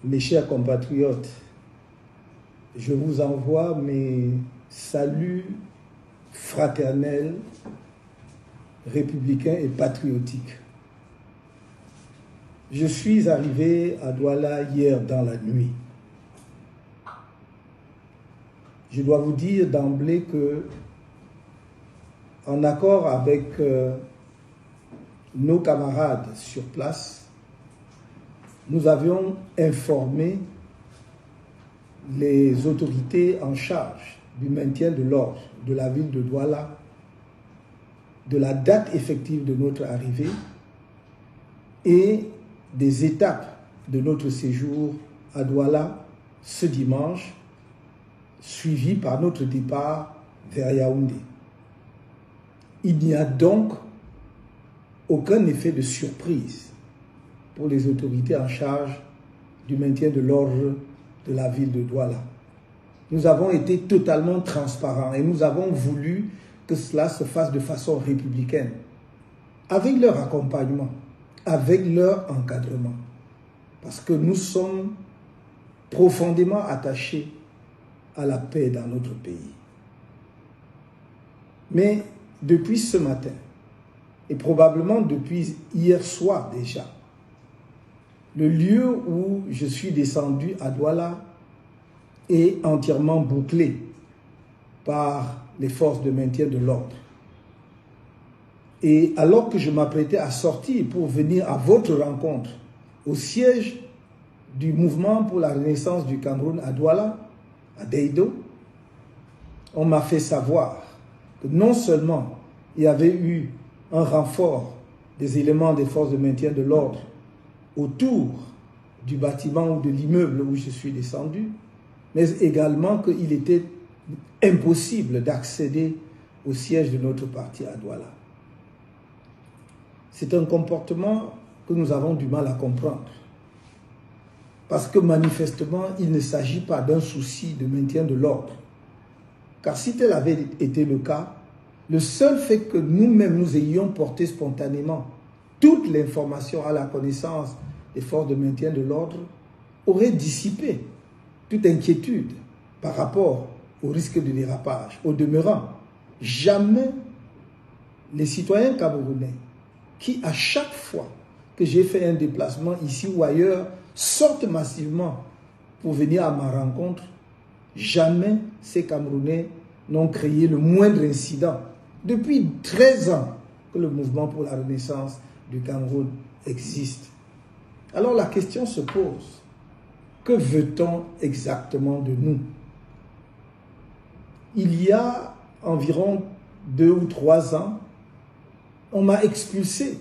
Mes chers compatriotes, je vous envoie mes saluts fraternels, républicains et patriotiques. Je suis arrivé à Douala hier dans la nuit. Je dois vous dire d'emblée que, en accord avec nos camarades sur place, nous avions informé les autorités en charge du maintien de l'ordre de la ville de Douala de la date effective de notre arrivée et des étapes de notre séjour à Douala ce dimanche, suivi par notre départ vers Yaoundé. Il n'y a donc aucun effet de surprise pour les autorités en charge du maintien de l'ordre de la ville de Douala. Nous avons été totalement transparents et nous avons voulu que cela se fasse de façon républicaine, avec leur accompagnement, avec leur encadrement, parce que nous sommes profondément attachés à la paix dans notre pays. Mais depuis ce matin, et probablement depuis hier soir déjà, le lieu où je suis descendu à Douala est entièrement bouclé par les forces de maintien de l'ordre. Et alors que je m'apprêtais à sortir pour venir à votre rencontre au siège du mouvement pour la renaissance du Cameroun à Douala, à Deido, on m'a fait savoir que non seulement il y avait eu un renfort des éléments des forces de maintien de l'ordre autour du bâtiment ou de l'immeuble où je suis descendu, mais également qu'il était impossible d'accéder au siège de notre parti à Douala. C'est un comportement que nous avons du mal à comprendre. Parce que manifestement, il ne s'agit pas d'un souci de maintien de l'ordre. Car si tel avait été le cas, le seul fait que nous-mêmes nous ayons porté spontanément toute l'information à la connaissance des forces de maintien de l'ordre aurait dissipé toute inquiétude par rapport au risque de dérapage. Au demeurant, jamais les citoyens camerounais qui, à chaque fois que j'ai fait un déplacement ici ou ailleurs, sortent massivement pour venir à ma rencontre, jamais ces Camerounais n'ont créé le moindre incident. Depuis 13 ans que le mouvement pour la renaissance du Cameroun existe. Alors la question se pose, que veut-on exactement de nous? Il y a environ 2 ou 3 ans, on m'a expulsé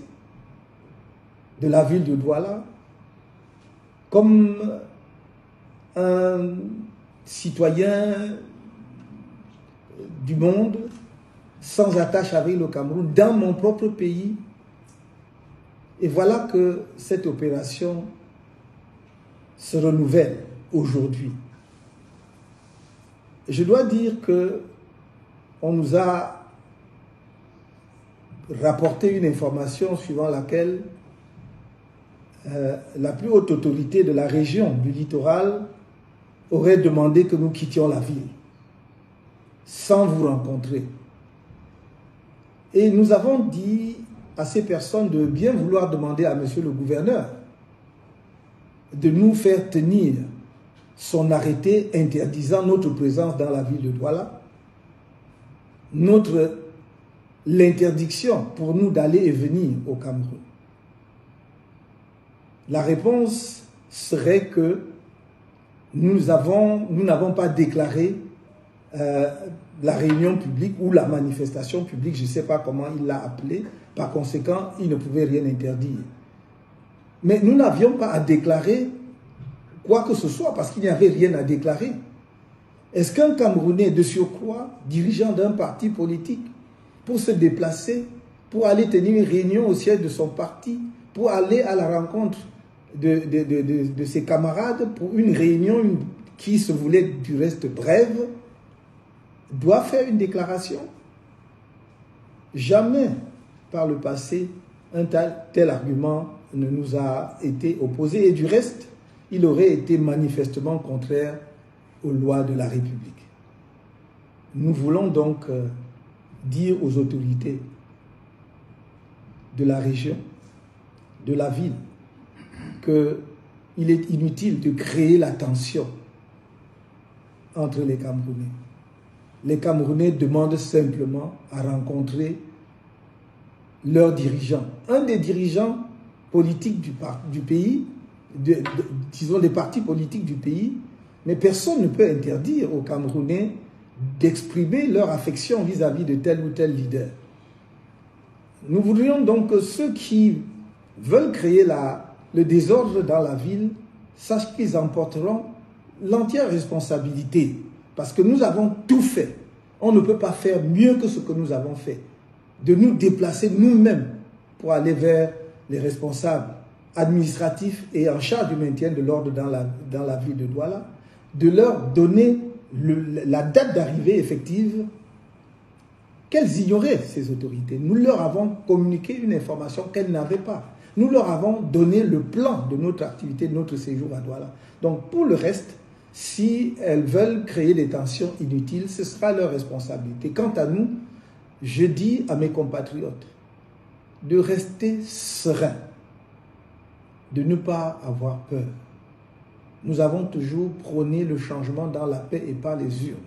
de la ville de Douala comme un citoyen du monde sans attache avec le Cameroun dans mon propre pays. Et voilà que cette opération se renouvelle aujourd'hui. Je dois dire que on nous a rapporté une information suivant laquelle la plus haute autorité de la région du littoral aurait demandé que nous quittions la ville sans vous rencontrer. Et nous avons dit à ces personnes de bien vouloir demander à monsieur le gouverneur de nous faire tenir son arrêté interdisant notre présence dans la ville de Douala, l'interdiction pour nous d'aller et venir au Cameroun. La réponse serait que nous n'avons pas déclaré la réunion publique ou la manifestation publique, je ne sais pas comment il l'a appelé, par conséquent, il ne pouvait rien interdire. Mais nous n'avions pas à déclarer quoi que ce soit, parce qu'il n'y avait rien à déclarer. Est-ce qu'un Camerounais de surcroît, dirigeant d'un parti politique, pour se déplacer, pour aller tenir une réunion au siège de son parti, pour aller à la rencontre de ses camarades, pour une réunion qui se voulait du reste brève, doit faire une déclaration? Jamais par le passé un tel argument ne nous a été opposé. Et du reste, il aurait été manifestement contraire aux lois de la République. Nous voulons donc dire aux autorités de la région, de la ville, qu'il est inutile de créer la tension entre les Camerounais. Les Camerounais demandent simplement à rencontrer leurs dirigeants. Un des dirigeants politiques du pays, disons des partis politiques du pays, mais personne ne peut interdire aux Camerounais d'exprimer leur affection vis-à-vis de tel ou tel leader. Nous voudrions donc que ceux qui veulent créer le désordre dans la ville sachent qu'ils emporteront l'entière responsabilité, parce que nous avons tout fait. On ne peut pas faire mieux que ce que nous avons fait, de nous déplacer nous-mêmes pour aller vers les responsables administratifs et en charge du maintien de l'ordre dans la ville de Douala, de leur donner la date d'arrivée effective qu'elles ignoraient, ces autorités. Nous leur avons communiqué une information qu'elles n'avaient pas. Nous leur avons donné le plan de notre activité, de notre séjour à Douala. Donc pour le reste, si elles veulent créer des tensions inutiles, ce sera leur responsabilité. Quant à nous, je dis à mes compatriotes de rester sereins, de ne pas avoir peur. Nous avons toujours prôné le changement dans la paix et par les urnes.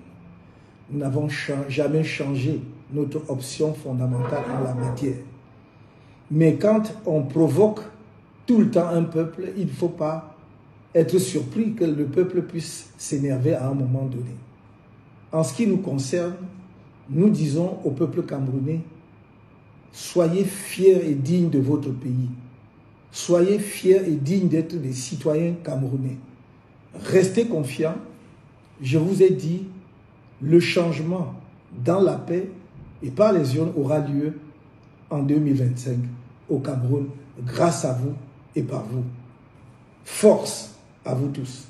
Nous n'avons jamais changé notre option fondamentale en la matière. Mais quand on provoque tout le temps un peuple, il ne faut pas être surpris que le peuple puisse s'énerver à un moment donné. En ce qui nous concerne, nous disons au peuple camerounais, soyez fiers et dignes de votre pays. Soyez fiers et dignes d'être des citoyens camerounais. Restez confiants. Je vous ai dit, le changement dans la paix et par les urnes aura lieu en 2025 au Cameroun, grâce à vous et par vous. Force à vous tous.